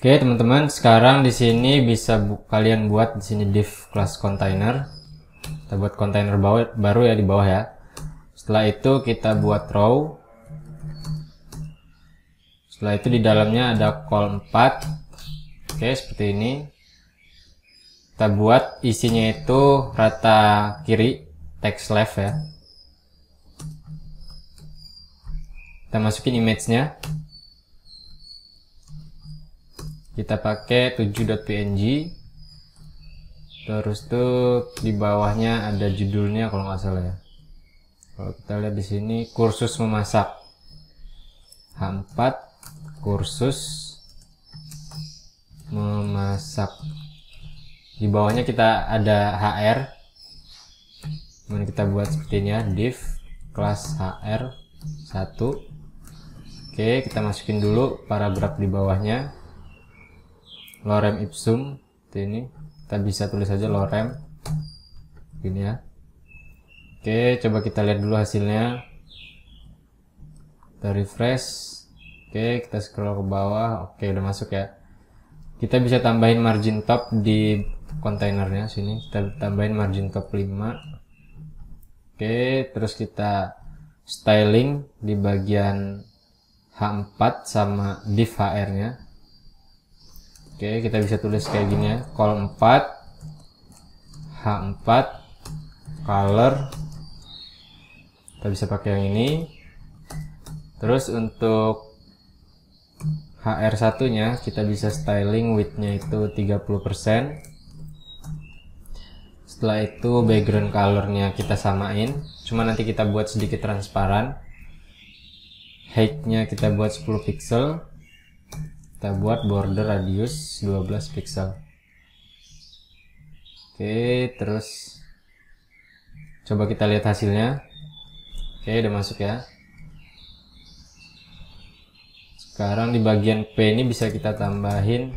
Oke teman-teman, sekarang di sini bisa kalian buat di sini div class container. Kita buat kontainer baru ya di bawah ya. Setelah itu kita buat row. Setelah itu di dalamnya ada call 4. Oke, seperti ini. Kita buat isinya itu rata kiri, text left ya. Kita masukin image-nya. Kita pakai 7.png. Terus tuh di bawahnya ada judulnya kalau nggak salah ya. Kalau kita lihat di sini kursus memasak. H4 kursus memasak. Di bawahnya kita ada HR. Kemudian kita buat seperti ini ya, div kelas HR1. Oke, kita masukin dulu paragraf di bawahnya. Lorem ipsum seperti ini. Kita bisa tulis aja lorem gini ya. Oke, coba kita lihat dulu hasilnya. Kita refresh. Oke, kita scroll ke bawah. Oke, udah masuk ya. Kita bisa tambahin margin top di kontainernya sini. Kita tambahin margin top 5. Oke, terus kita styling di bagian H4 sama div HR nya. Oke, kita bisa tulis kayak gini ya, call 4 H4 color. Kita bisa pakai yang ini. Terus untuk HR1 nya kita bisa styling width-nya itu 30%. Setelah itu background color-nya kita samain, cuma nanti kita buat sedikit transparan. Height-nya kita buat 10 pixel. Kita buat border radius 12 pixel. Oke, terus coba kita lihat hasilnya. Oke, udah masuk ya. Sekarang di bagian P ini bisa kita tambahin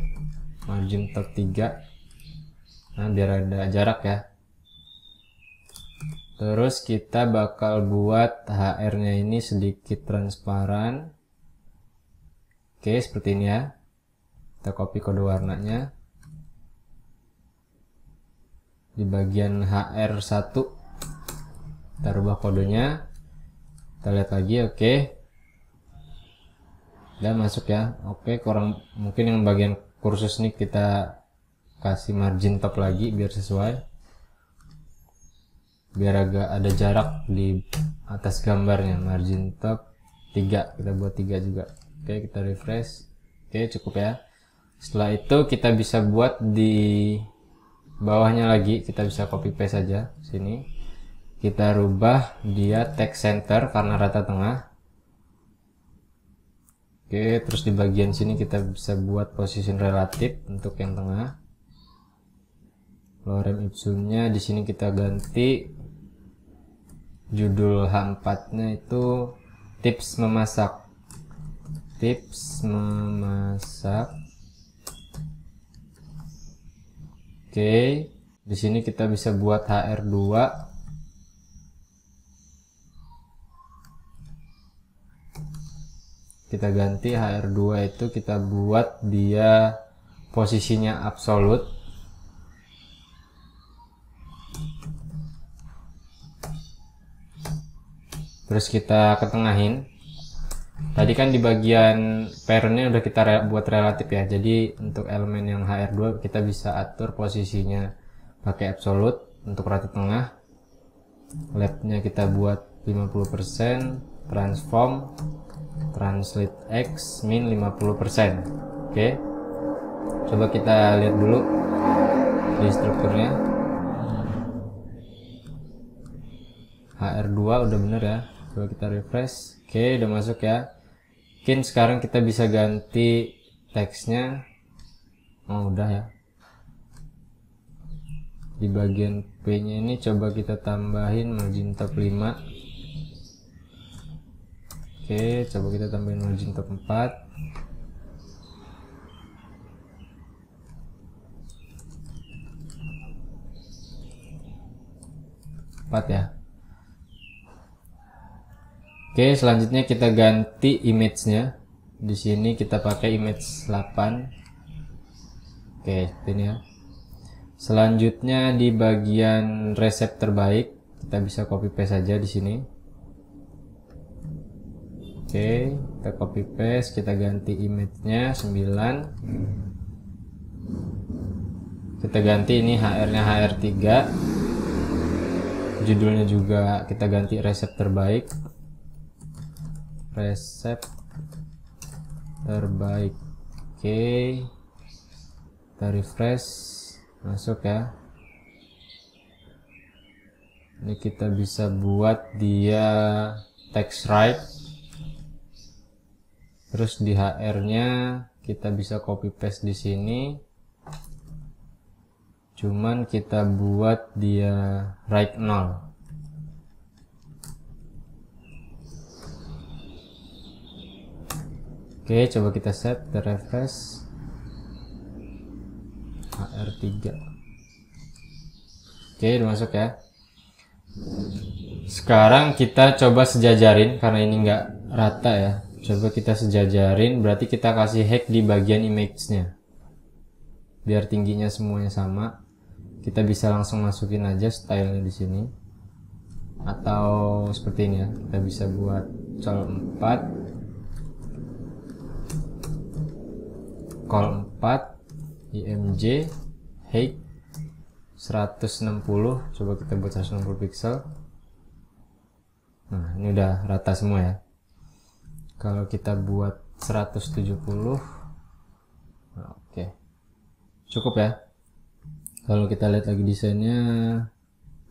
margin top 3. Nah, biar ada jarak ya. Terus kita bakal buat HR-nya ini sedikit transparan. Oke, seperti ini ya. Kita copy kode warnanya. Di bagian HR1 kita rubah kodenya. Kita lihat lagi, oke. Udah masuk ya. Oke, kurang mungkin yang bagian kursus ini kita kasih margin top lagi biar sesuai. Biar agak ada jarak di atas gambarnya. Margin top 3, kita buat 3 juga. Oke, kita refresh. Oke, cukup ya. Setelah itu kita bisa buat di bawahnya lagi, kita bisa copy paste saja sini. Kita rubah dia text center karena rata tengah. Oke, terus di bagian sini kita bisa buat position relatif untuk yang tengah. Lorem ipsumnya di sini kita ganti judul H4-nya itu tips memasak. Tips memasak. Oke, di sini kita bisa buat HR2. Kita ganti HR2 itu kita buat dia posisinya absolut. Terus kita ketengahin. Tadi kan di bagian parentnya udah kita buat relatif ya. Jadi untuk elemen yang HR2 kita bisa atur posisinya pakai absolute. Untuk rata tengah, left-nya kita buat 50%, transform, translate X min 50%. Oke. Coba kita lihat dulu di strukturnya. HR2 udah bener ya. Coba kita refresh. Oke, udah masuk ya. Mungkin sekarang kita bisa ganti teksnya. Oh, udah ya. Di bagian P nya ini coba kita tambahin margin top 5. Oke, coba kita tambahin margin top 4. Ya. Oke, selanjutnya kita ganti image-nya. Di sini kita pakai image 8. Oke, seperti ini ya. Selanjutnya di bagian resep terbaik, kita bisa copy paste saja di sini. Oke, kita copy paste, kita ganti image-nya 9. Kita ganti ini HR-nya HR3. Judulnya juga kita ganti resep terbaik. Resep terbaik. Oke. Kita refresh, masuk ya. Ini kita bisa buat dia text right. Terus di HR-nya kita bisa copy paste di sini. Cuman kita buat dia right 0. Oke, coba kita set, kita refresh. HR3. Oke, udah masuk ya. Sekarang kita coba sejajarin karena ini nggak rata ya. Coba kita sejajarin, berarti kita kasih hack di bagian image-nya. Biar tingginya semuanya sama. Kita bisa langsung masukin aja stylenya di sini. Atau seperti ini ya. Kita bisa buat col 4. Col 4 IMG height 160. Coba kita buat 160 pixel. Nah, ini udah rata semua ya. Kalau kita buat 170, nah, oke, cukup ya. Kalau kita lihat lagi desainnya,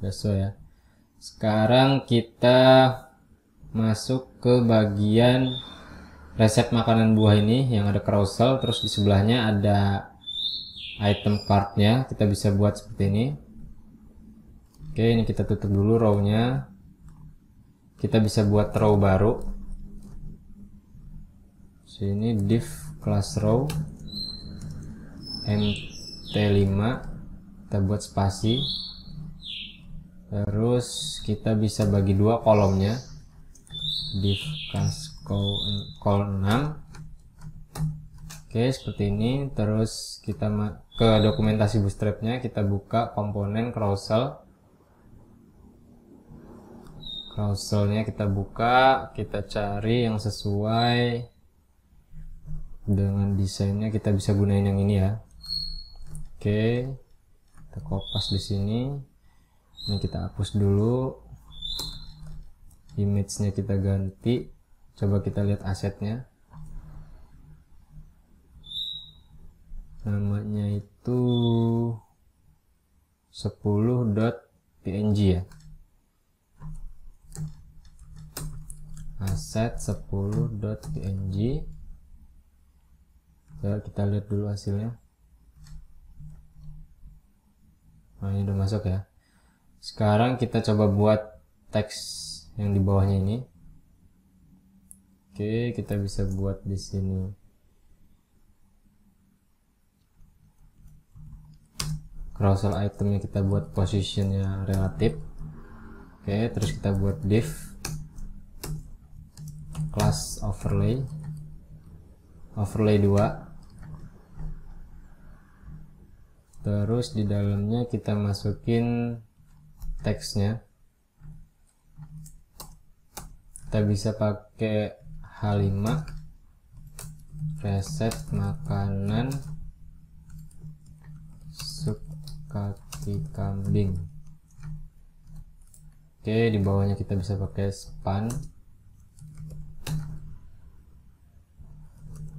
udah sesuai ya. Sekarang kita masuk ke bagian resep makanan buah ini yang ada carousel, terus di sebelahnya ada item card-nya. Kita bisa buat seperti ini. Oke, ini kita tutup dulu row-nya. Kita bisa buat row baru. Sini div class row mt5, kita buat spasi, terus kita bisa bagi dua kolomnya, div class col 6. Oke, seperti ini. Terus kita ke dokumentasi bootstrapnya, kita buka komponen carrouselnya, kita buka, kita cari yang sesuai dengan desainnya. Kita bisa gunain yang ini ya. Oke, kita kopas di sini. Ini kita hapus dulu, image-nya kita ganti. Coba kita lihat asetnya, namanya itu 10.png ya, aset 10.png. Coba kita lihat dulu hasilnya. Nah, ini udah masuk ya. Sekarang kita coba buat teks yang di bawahnya ini. Oke, kita bisa buat di sini. Carousel itemnya kita buat positionnya relatif. Oke, terus kita buat div class overlay 2. Terus di dalamnya kita masukin teksnya. Kita bisa pakai H5, resep makanan sup kaki kambing. Oke, di bawahnya kita bisa pakai span,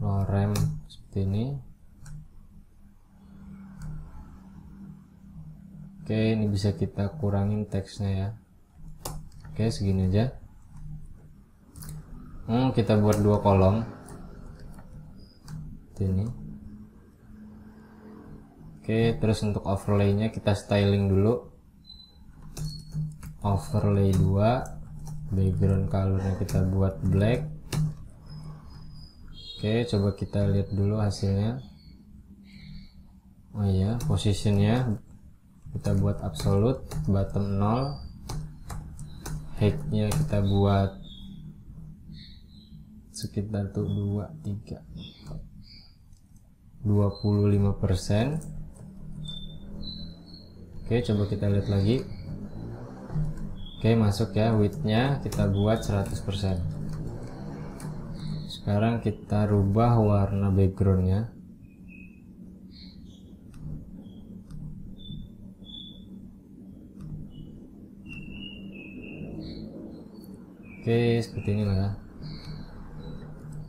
lorem seperti ini. Oke, ini bisa kita kurangin teksnya ya. Oke, segini aja. Kita buat dua kolom ini. Oke, terus untuk overlaynya kita styling dulu. Overlay 2, background colornya kita buat black. Oke, coba kita lihat dulu hasilnya. Oh iya, positionnya kita buat absolute, bottom 0, height-nya kita buat sekitar tuh 2, 3. 25%. Oke, coba kita lihat lagi. Oke, masuk ya. Width-nya kita buat 100%. Sekarang kita rubah warna backgroundnya. Oke, seperti ini lah ya.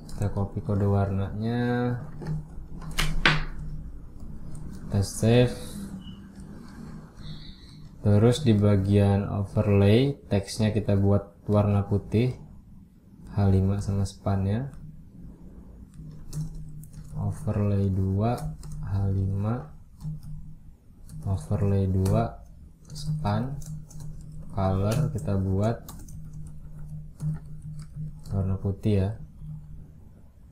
Kita copy kode warnanya, kita save. Terus di bagian overlay, teksnya kita buat warna putih, H5 sama spannya. Overlay 2, H5, overlay 2, span, color kita buat warna putih ya.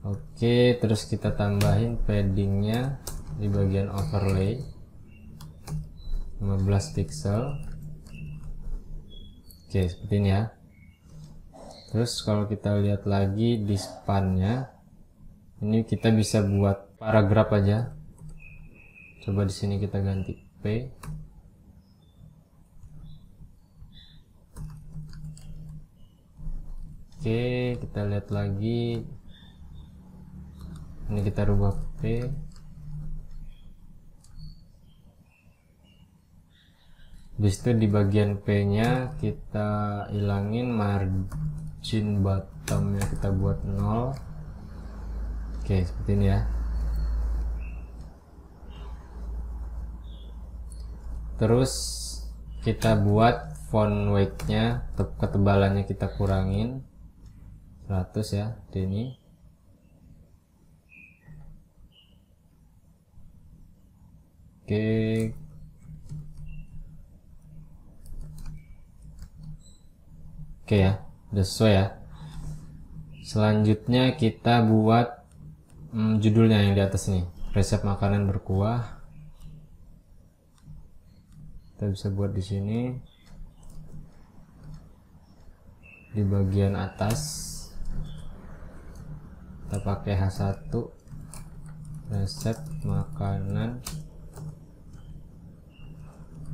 Oke, terus kita tambahin paddingnya di bagian overlay 15 pixel. Oke, seperti ini ya. Terus kalau kita lihat lagi di spannya, ini kita bisa buat paragraf aja. Coba di sini kita ganti P. Oke, kita lihat lagi. Ini kita rubah P. Habis itu di bagian P-nya kita hilangin margin bottomnya, kita buat 0. Oke, seperti ini ya. Terus kita buat font weight-nya, ketebalannya kita kurangin 100 ya, di ini. Oke. Oke ya, udah sesuai ya. Selanjutnya kita buat judulnya yang di atas nih, resep makanan berkuah. Kita bisa buat di sini, di bagian atas kita pakai H1, resep makanan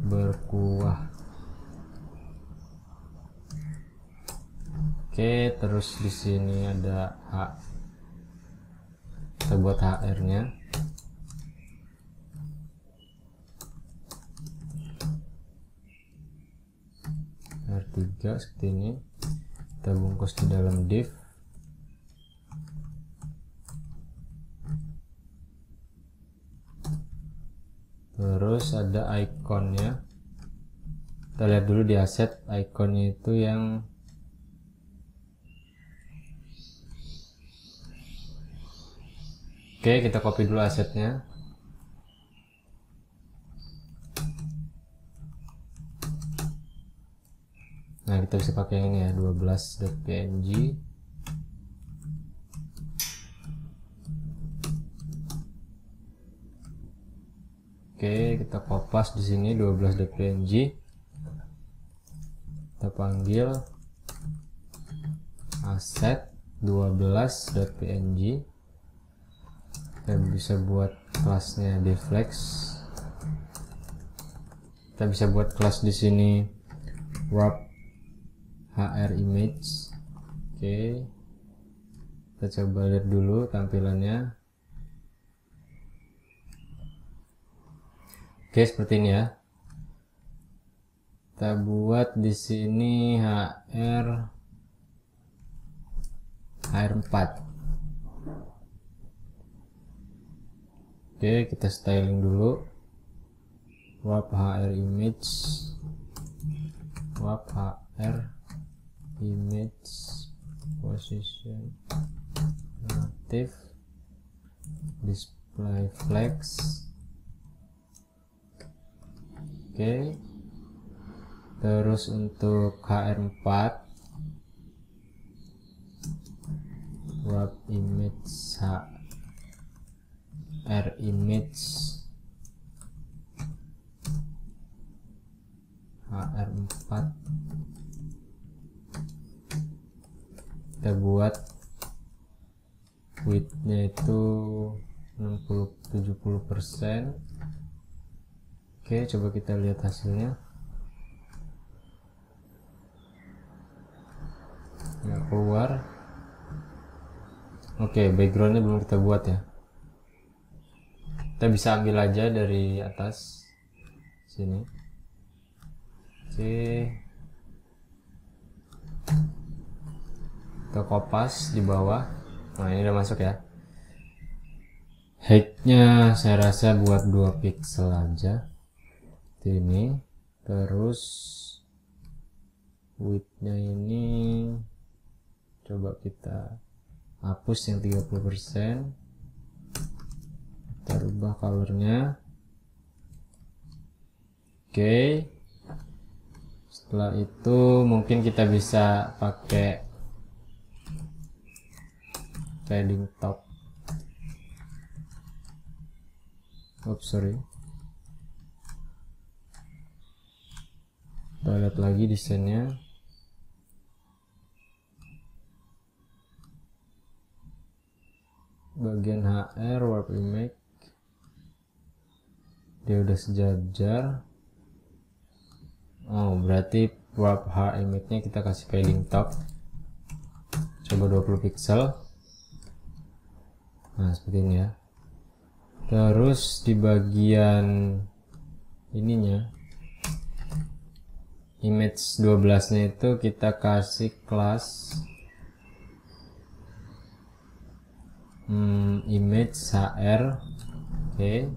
berkuah. Oke, terus di sini ada H, kita buat HR-nya. R3 seperti ini, kita bungkus di dalam div. Terus ada ikonnya, kita lihat dulu di aset, ikonnya itu yang oke, kita copy dulu asetnya. Nah, kita bisa pakai yang ini ya, 12.png. Oke, kita kopas di sini 12.png. Kita panggil aset 12.png. Kita bisa buat kelasnya deflex. Kita bisa buat kelas di sini wrap hr image. Oke, kita coba lihat dulu tampilannya. Oke, seperti ini ya. Kita buat di sini HR4. Oke, kita styling dulu. Wrap hr image, wrap hr image, position native, display flex. Oke, terus untuk HR4 wrap image hr image HR4, kita buat width-nya itu 0 70%. Oke, coba kita lihat hasilnya. Nggak keluar. Oke, backgroundnya belum kita buat ya. Kita bisa ambil aja dari atas sini. Oke, kita kopas di bawah. Nah, ini udah masuk ya. Height-nya saya rasa buat 2 pixel aja. Ini terus width-nya ini coba kita hapus yang 30%, kita rubah colornya. Oke, setelah itu mungkin kita bisa pakai padding top. Oops, sorry. Kita lihat lagi desainnya. Bagian HR warp image dia udah sejajar. Oh, berarti warp HR image nya kita kasih padding top, coba 20 pixel. Nah, seperti ini ya. Terus di bagian ininya, image 12 nya itu kita kasih kelas image HR. Oke,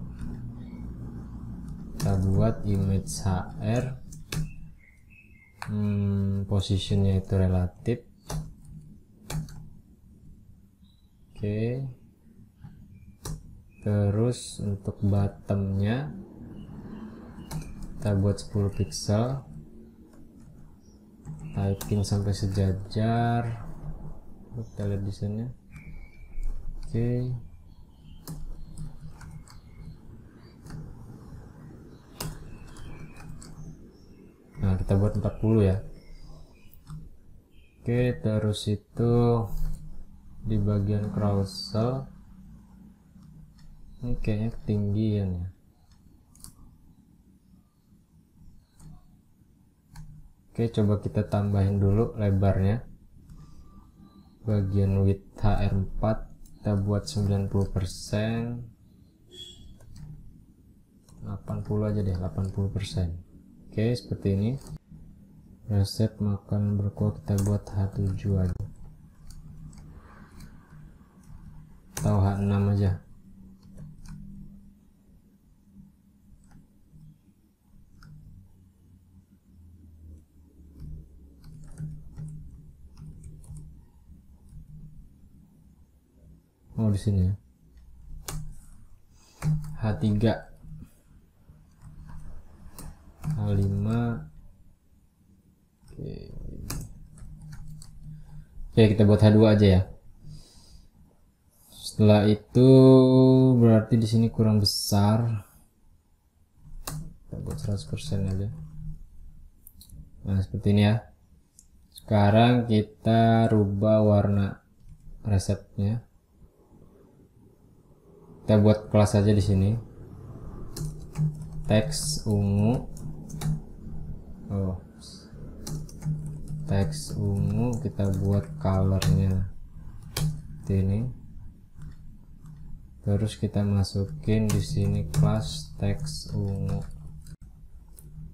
kita buat image HR, positionnya itu relatif. Oke, terus untuk bottomnya kita buat 10 pixel, typing sampai sejajar. Kita lihat desainnya. Oke, nah kita buat 40 ya. Oke, terus itu di bagian carousel ini kayaknya ketinggian ya. Oke, coba kita tambahin dulu lebarnya. Bagian width HR4 kita buat 90%, 80 aja deh, 80%. Oke, seperti ini. Reset makan berkuah kita buat H7 aja atau H6 aja. Oh, di sini ya. H3, H5. Oke, kita buat H2 aja ya. Setelah itu berarti di sini kurang besar. Kita buat 100% aja. Nah, seperti ini ya. Sekarang kita rubah warna resetnya. Kita buat kelas aja di sini. Teks ungu. Oh. Teks ungu kita buat colornya seperti ini. Terus kita masukin di sini kelas teks ungu.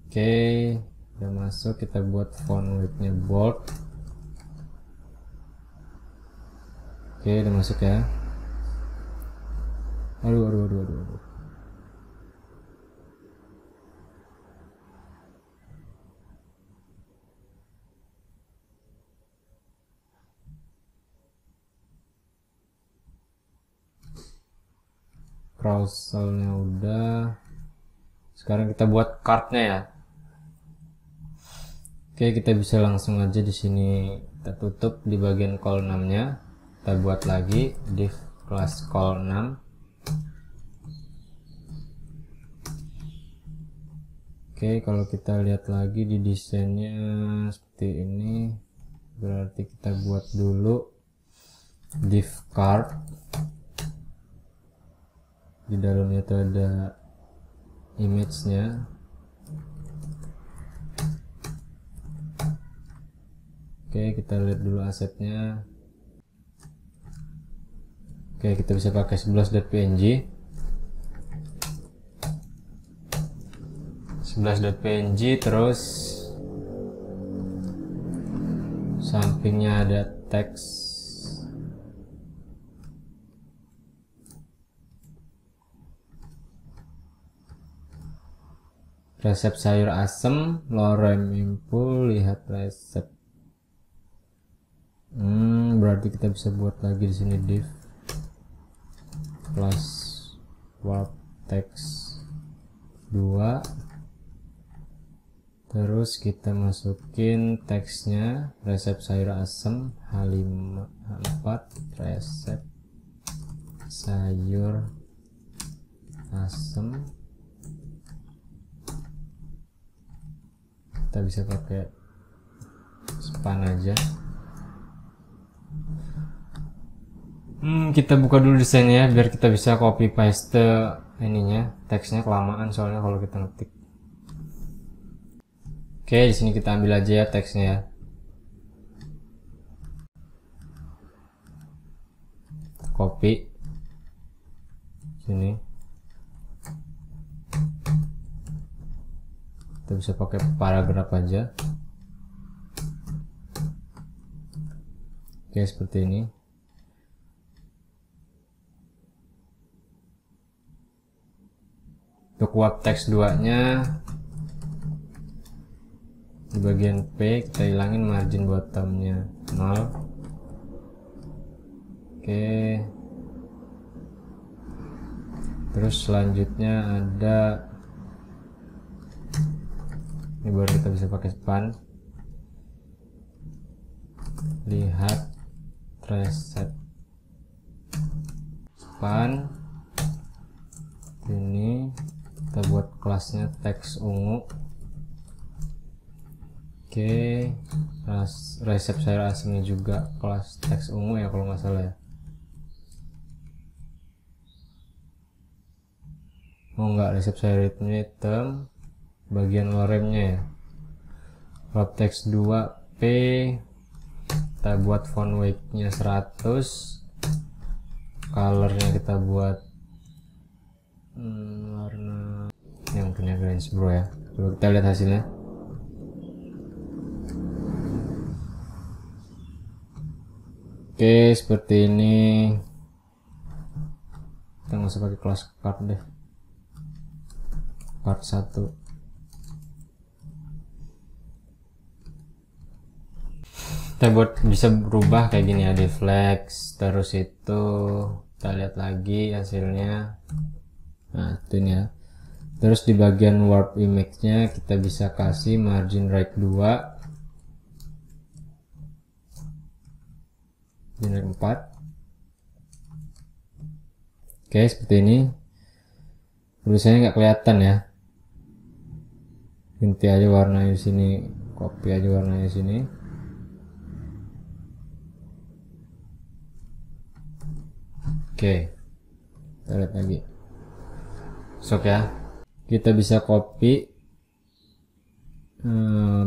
Oke, udah masuk. Kita buat font width-nya bold. Oke, udah masuk ya. Aduh. Carouselnya udah. Sekarang kita buat cardnya ya. Oke, kita bisa langsung aja di sini kita tutup di bagian call 6-nya. Kita buat lagi div kelas call 6. Oke, kalau kita lihat lagi di desainnya seperti ini, berarti kita buat dulu div card. Di dalamnya itu ada image-nya. Oke, kita lihat dulu asetnya. Oke, kita bisa pakai 11.png. 11.png, terus sampingnya ada teks. Resep sayur asem, lorem impul, lihat resep. Berarti kita bisa buat lagi di sini div plus warp text 2. Terus kita masukin teksnya resep sayur asem H5 H4 resep sayur asem. Kita bisa pakai span aja. Kita buka dulu desainnya biar kita bisa copy paste ininya, teksnya kelamaan soalnya kalau kita ngetik. Oke, di sini kita ambil aja ya teksnya ya. Copy sini. Kita bisa pakai paragraf aja. Oke, seperti ini. Untuk warp text 2 nya di bagian P kita hilangin margin bottomnya 0. Oke, terus selanjutnya ada ini, baru kita bisa pakai span, lihat reset span. Ini kita buat kelasnya teks ungu. Oke, resep sayur asemnya juga kelas teks ungu ya kalau nggak salah ya. Oh enggak, resep sayur hitam bagian loremnya ya. Wrap text 2P kita buat font weight nya 100, colornya kita buat warna yang punya Greensboro ya. Coba kita lihat hasilnya. Oke, seperti ini. Kita nggak usah pakai kelas card deh, part 1. Kita buat bisa berubah kayak gini ya, di flex, terus itu kita lihat lagi hasilnya. Nah itu ini ya. Terus di bagian warp image nya kita bisa kasih margin right 2, margin right 4. Oke, seperti ini. Tulisannya nggak kelihatan ya, ganti aja warnanya di sini, copy aja warnanya di sini. Oke, kita lihat lagi. Sok ya, kita bisa copy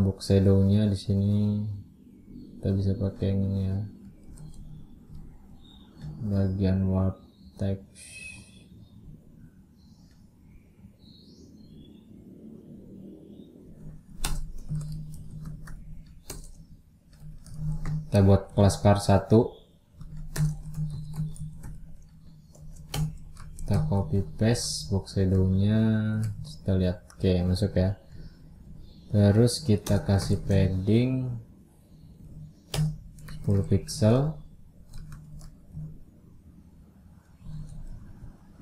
box shadow-nya di sini. Kita bisa pakai yang ini ya, bagian warp text. Kita buat kelas car 1. Kita copy paste box shadow-nya, kita lihat. Oke, masuk ya. Terus kita kasih padding 10 pixel.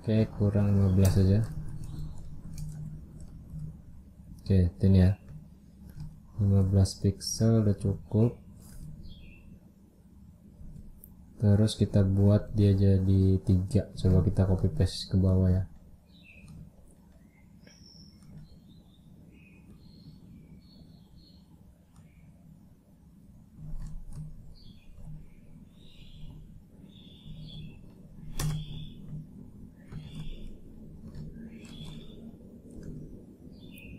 Oke, kurang 15 aja. Oke, ini ya, 15 pixel udah cukup. Terus kita buat dia jadi 3. Coba kita copy paste ke bawah ya.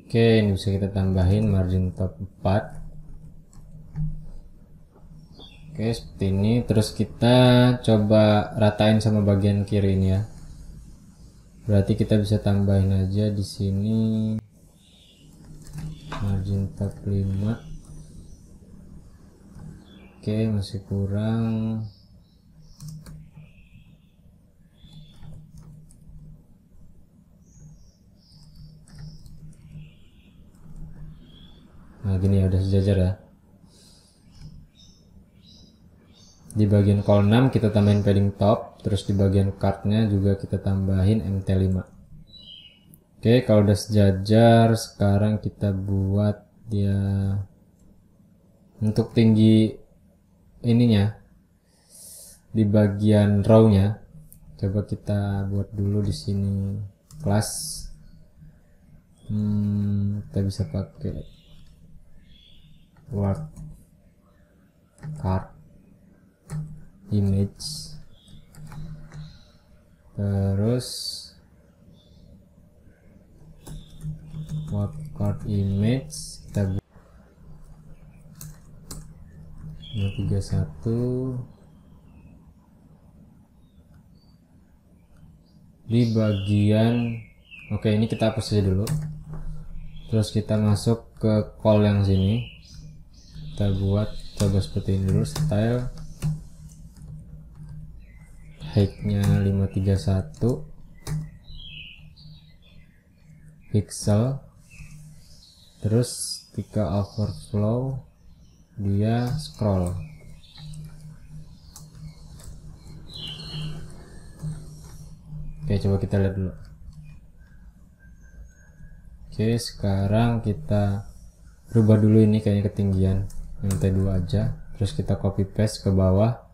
Oke, ini bisa kita tambahin margin top 4. Oke, seperti ini. Terus kita coba ratain sama bagian kiri ini ya. Berarti kita bisa tambahin aja di sini margin top 5. Oke, masih kurang. Nah, gini ya, udah sejajar ya. Di bagian column 6 kita tambahin padding top, terus di bagian cardnya juga kita tambahin MT5. Oke, kalau udah sejajar, sekarang kita buat dia untuk tinggi ininya di bagian row-nya. Coba kita buat dulu di sini kelas. Kita bisa pakai word card image, terus word card image kita buat 31 di bagian. Oke, ini kita hapus aja dulu. Terus kita masuk ke call yang sini, kita buat coba seperti ini dulu. Style height-nya 531 pixel, terus ketika overflow dia scroll. Oke, coba kita lihat dulu. Oke, sekarang kita rubah dulu ini kayaknya ketinggian MT2 aja, terus kita copy paste ke bawah.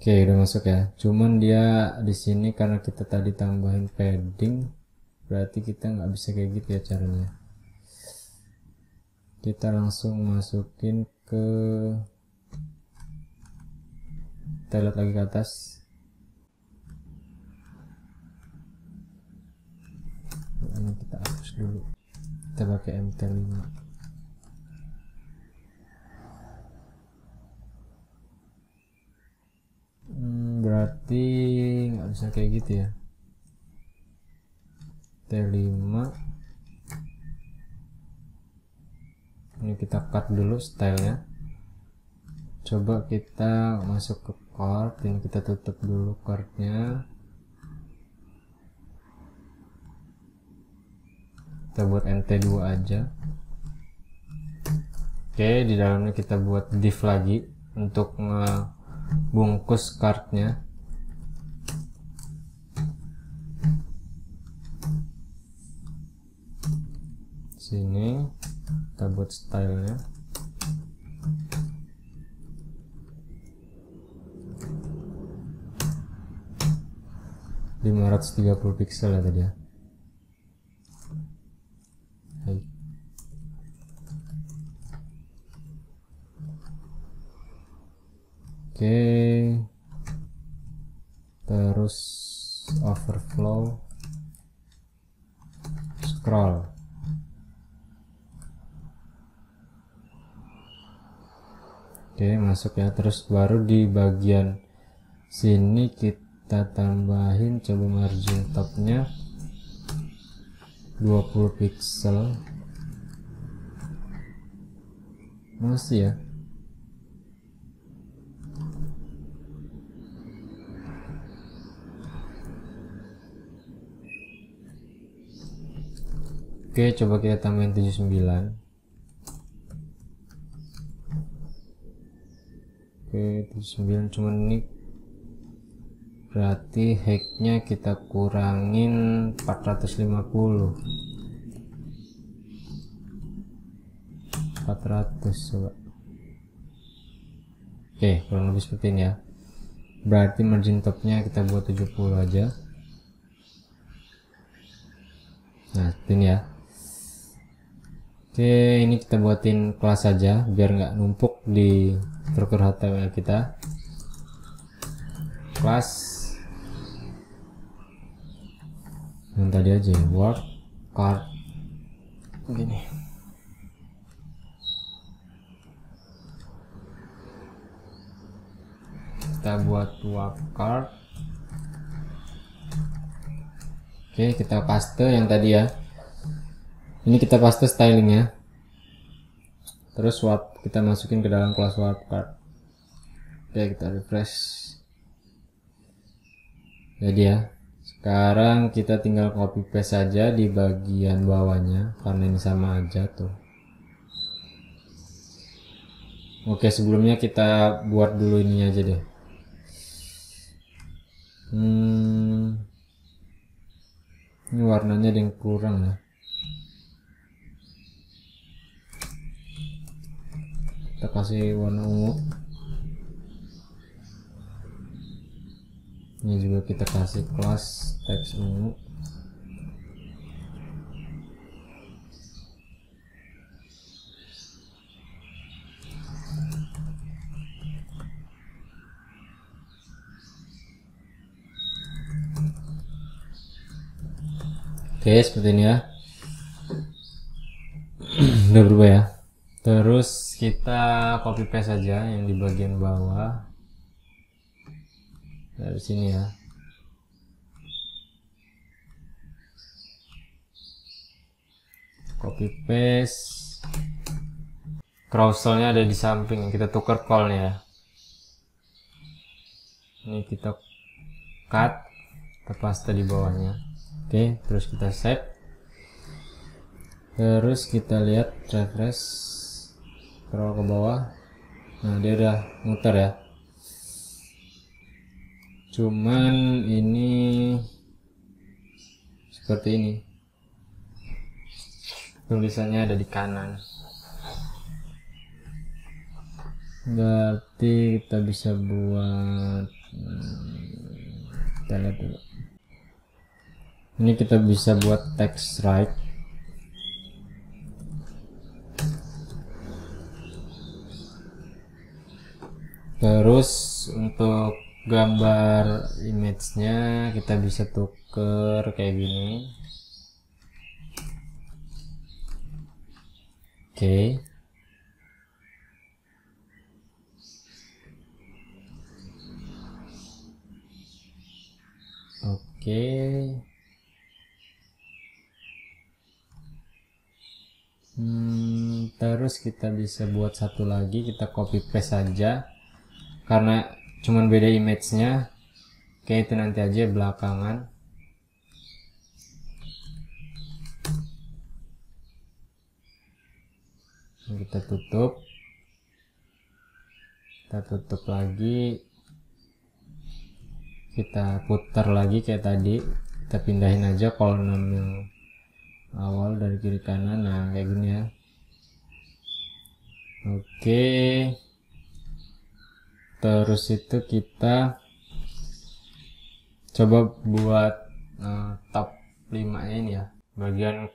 Oke, udah masuk ya. Cuman dia di sini karena kita tadi tambahin padding, berarti kita nggak bisa kayak gitu ya caranya. Kita langsung masukin ke, kita lihat lagi ke atas. Ini kita hapus dulu. Kita pakai MT5. Berarti nggak bisa kayak gitu ya. T5 ini kita cut dulu stylenya. Coba kita masuk ke chord, ini kita tutup dulu chordnya, kita buat MT2 aja. Oke, di dalamnya kita buat div lagi untuk ngebungkus cardnya. Sini kita buat stylenya. Di 530 pixel ya tadi ya. Oke, terus overflow scroll. Oke, masuk ya. Terus baru di bagian sini kita tambahin, coba margin topnya 20 pixel. Masih ya. Oke, coba kita tambahin 79. Oke, 79, cuman ini berarti height-nya kita kurangin 450. 400 coba. Oke, kurang lebih seperti ini ya. Berarti margin topnya kita buat 70 aja. Nah, seperti ini ya. Oke, ini kita buatin kelas aja biar nggak numpuk di struktur HTML kita. Kelas yang tadi aja ya, work card begini. Kita buat work card. Oke, kita paste yang tadi ya. Ini kita paste stylingnya. Terus swap kita masukin ke dalam kelas work card. Oke, kita refresh. Jadi ya, sekarang kita tinggal copy paste saja di bagian bawahnya karena ini sama aja tuh. Oke, sebelumnya kita buat dulu ini aja deh. Ini warnanya ada yang kurang ya. Kita kasih warna ungu. Ini juga kita kasih kelas teks ungu. Oke, seperti ini ya. Udah berubah ya. Terus kita copy paste saja yang di bagian bawah dari sini ya. Copy paste. Carouselnya ada di samping, kita tukar callnya ya. Ini kita cut, kita paste di bawahnya. Oke, terus kita save. Terus kita lihat refresh, scroll ke bawah. Nah, dia udah muter ya. Cuman ini seperti ini. Tulisannya ada di kanan. Berarti kita bisa buat kita lihat dulu. Ini kita bisa buat text right. Terus untuk gambar image-nya kita bisa tuker kayak gini. Oke. Oke. Terus kita bisa buat satu lagi, kita copy paste saja karena cuman beda image-nya. Oke, itu nanti aja belakangan. Kita tutup lagi, kita putar lagi kayak tadi, kita pindahin aja kolom yang awal dari kiri kanan. Nah, kayak gini ya. Oke, terus itu kita coba buat top 5 ini ya, bagian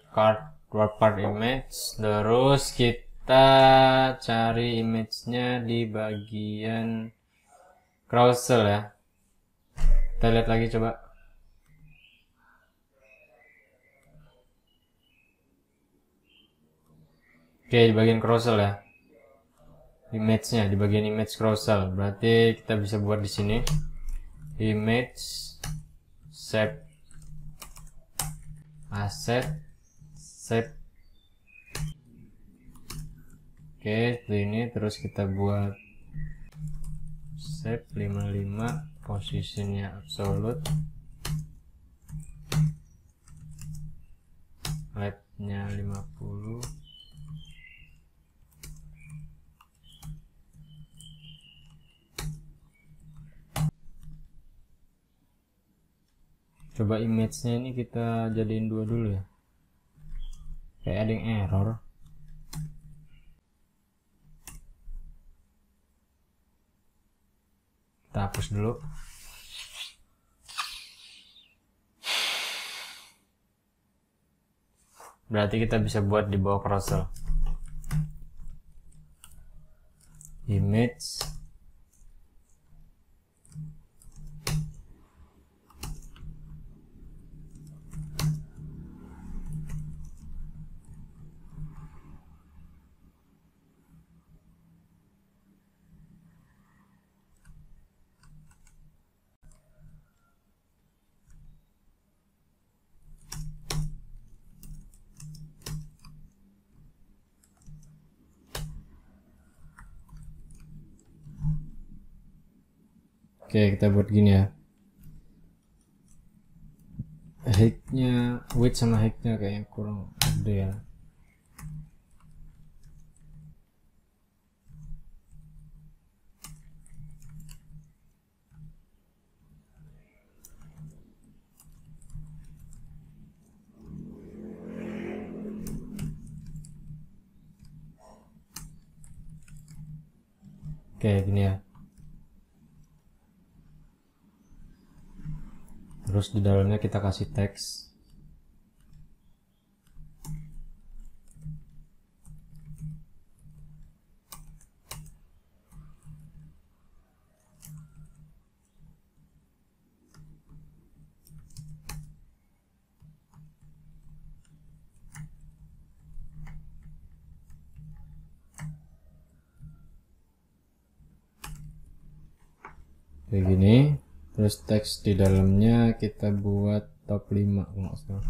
word card image. Terus kita cari image-nya di bagian carousel ya. Kita lihat lagi coba. Oke, di bagian carousel ya. Image-nya di bagian image carousel. Berarti kita bisa buat di sini. Image, save, asset, save. Oke, seperti ini. Terus kita buat save 55, posisinya absolute, left-nya 50. Coba image-nya ini kita jadiin 2 dulu ya. Kayak ada yang error. Kita hapus dulu. Berarti kita bisa buat di bawah carousel. Image, Oke, kita buat gini ya. Height-nya, width sama height-nya kayaknya kurang gede ya. Oke, gini ya. Terus di dalamnya kita kasih teks. Kayak gini. Terus teks di dalamnya kita buat top 5 kalau nggak salah.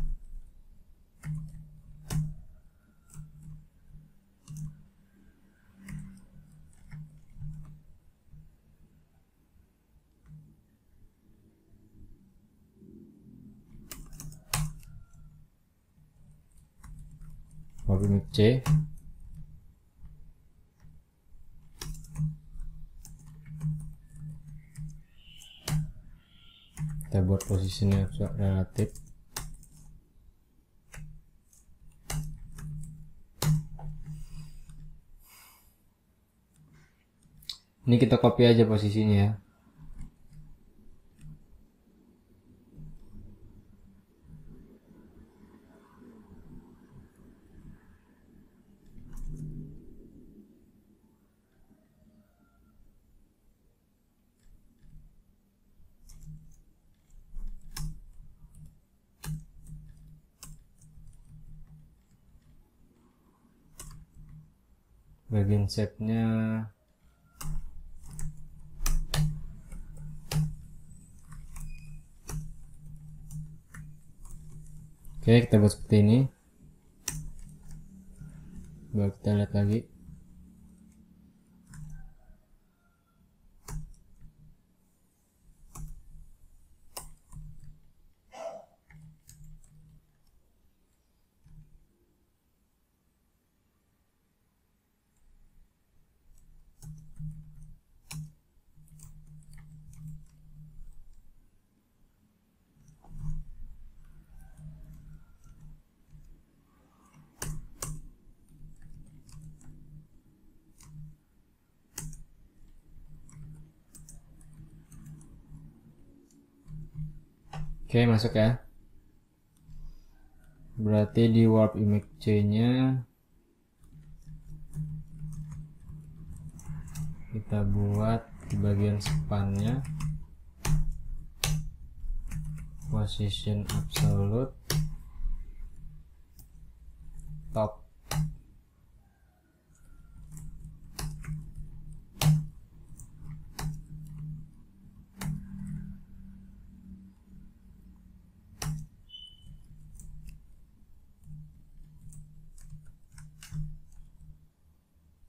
Warp image C. Kita buat posisinya relatif. Ini kita copy aja posisinya ya. Bagian shape-nya oke, kita buat seperti ini. Coba kita lihat lagi. Oke, masuk ya. Berarti di warp image C-nya kita buat di bagian span-nya position absolute top.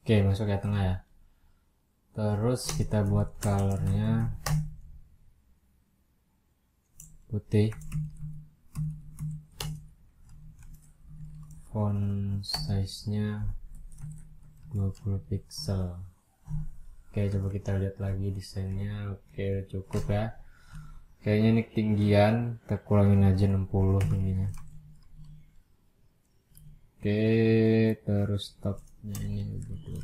Oke, masuk ya tengah ya. Terus kita buat colornya putih. Font size-nya 20 pixel. Oke, coba kita lihat lagi desainnya. Oke, cukup ya. Kayaknya ini ketinggian, kita kurangin aja 60 tingginya. Oke, terus topnya ini 20.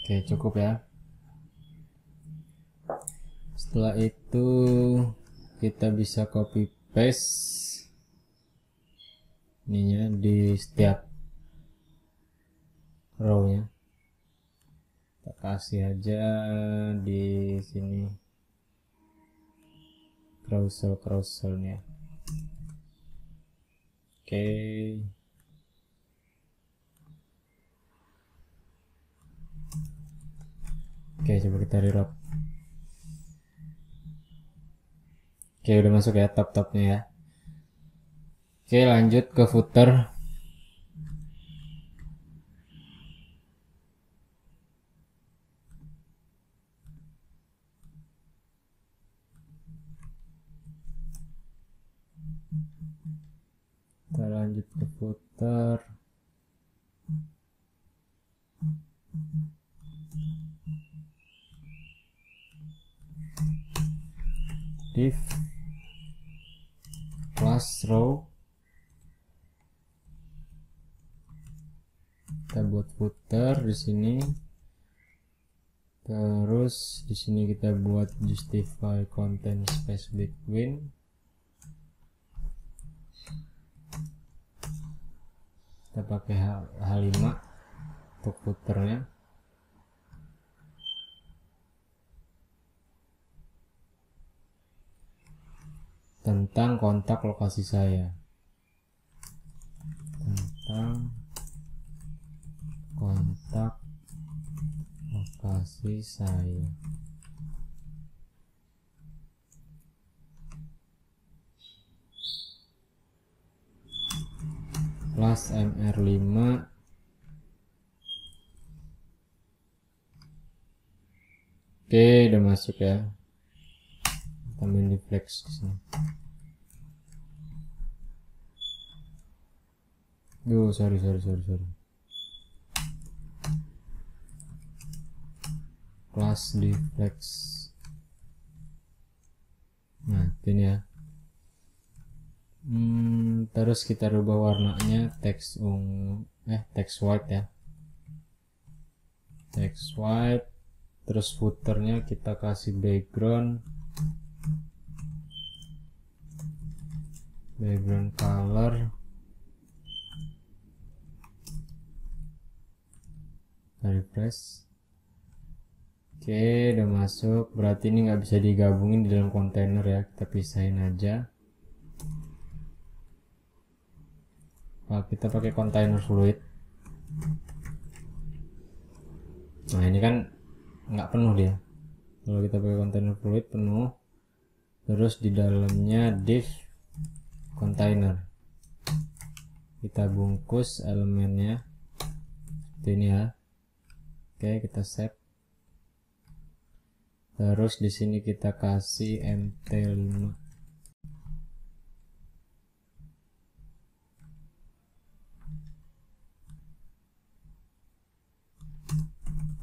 Oke, cukup ya. Setelah itu kita bisa copy paste ininya di setiap row-nya. Kita kasih aja di sini carousel-carouselnya. Oke. Oke, coba kita reload. Oke, udah masuk ya top-topnya ya. Oke, lanjut ke footer. Kita lanjut ke footer. Div class row. Kita buat footer di sini. Terus di sini kita buat justify content space between. Kita pakai H5 untuk footernya. Tentang kontak lokasi saya. Tentang kontak lokasi saya. Plus MR5. Oke, udah masuk ya. Tambahin di flex di sini. Sorry. Class di flex. Nah, ini ya. Terus kita rubah warnanya text white ya. Text white. Terus footernya kita kasih background color. Refresh. Oke, udah masuk. Berarti ini nggak bisa digabungin di dalam kontainer ya. Kita pisahin aja. Kita pakai container fluid. Nah, ini kan nggak penuh dia. Kalau kita pakai container fluid penuh. Terus di dalamnya div container. Kita bungkus elemennya seperti ini ya. Oke, kita save. Terus di sini kita kasih mt5.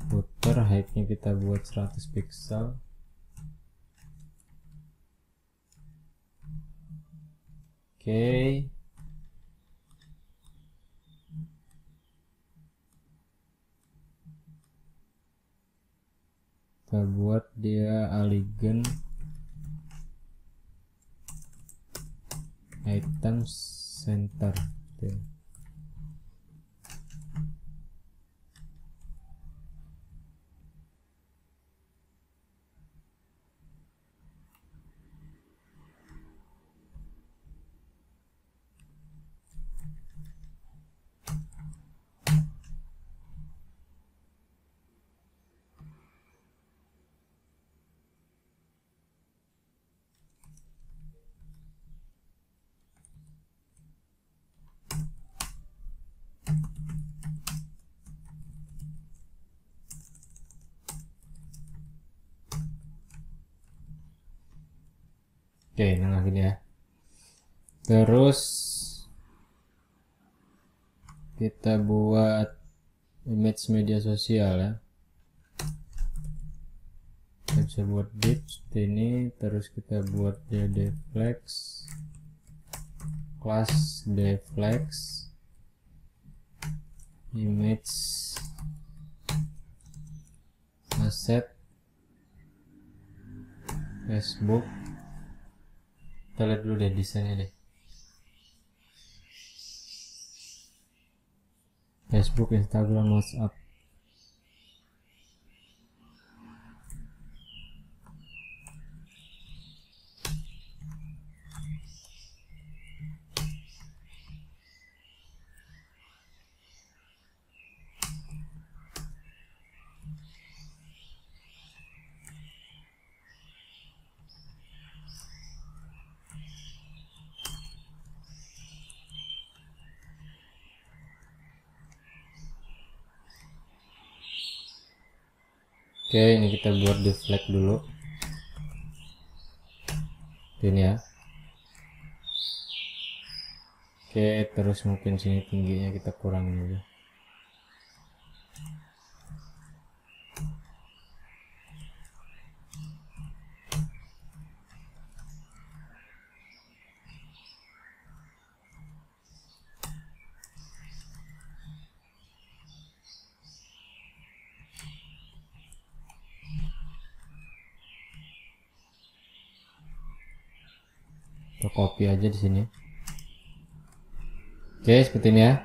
Footer height-nya kita buat 100 pixel. Oke. Kita buat dia alignment item center. Oke, nah gini ya. Terus kita buat image media sosial ya. Kita bisa buat div seperti ini. Terus kita buat dia deflex, class deflex, image asset Facebook. Kita lihat dulu deh desainnya deh. Facebook, Instagram, WhatsApp. Oke, ini kita buat di flag dulu. Ini ya. Oke, terus mungkin sini tingginya kita kurangin dulu. Kita copy aja di sini. Oke, seperti ini ya.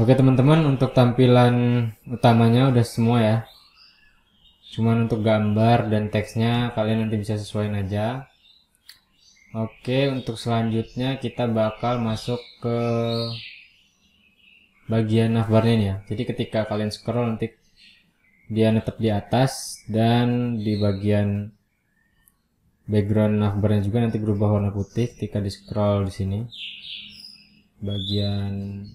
Oke teman-teman, untuk tampilan utamanya udah semua ya. Cuman untuk gambar dan teksnya kalian nanti bisa sesuaiin aja. Oke, untuk selanjutnya kita bakal masuk ke bagian navbarnya nih ya. Jadi ketika kalian scroll nanti dia tetap di atas, dan di bagian background navbarnya juga nanti berubah warna putih ketika di scroll di sini. Bagian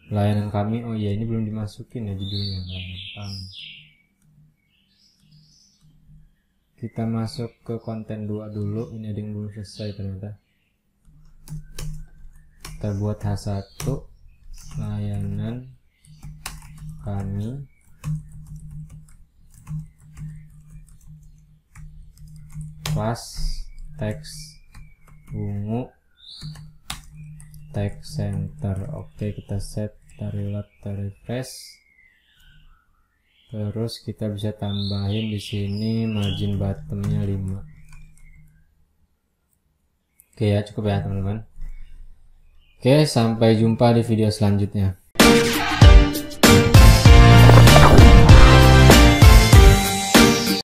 layanan kami, oh iya ini belum dimasukin ya judulnya, layanan kami. Kita masuk ke konten 2 dulu, ini ada yang belum selesai ternyata. Kita buat H1 layanan kami kelas teks ungu text center. Oke, kita set, kita reload, kita refresh. Terus kita bisa tambahin di sini margin bottomnya 5. Oke ya, cukup ya teman-teman. Oke, sampai jumpa di video selanjutnya.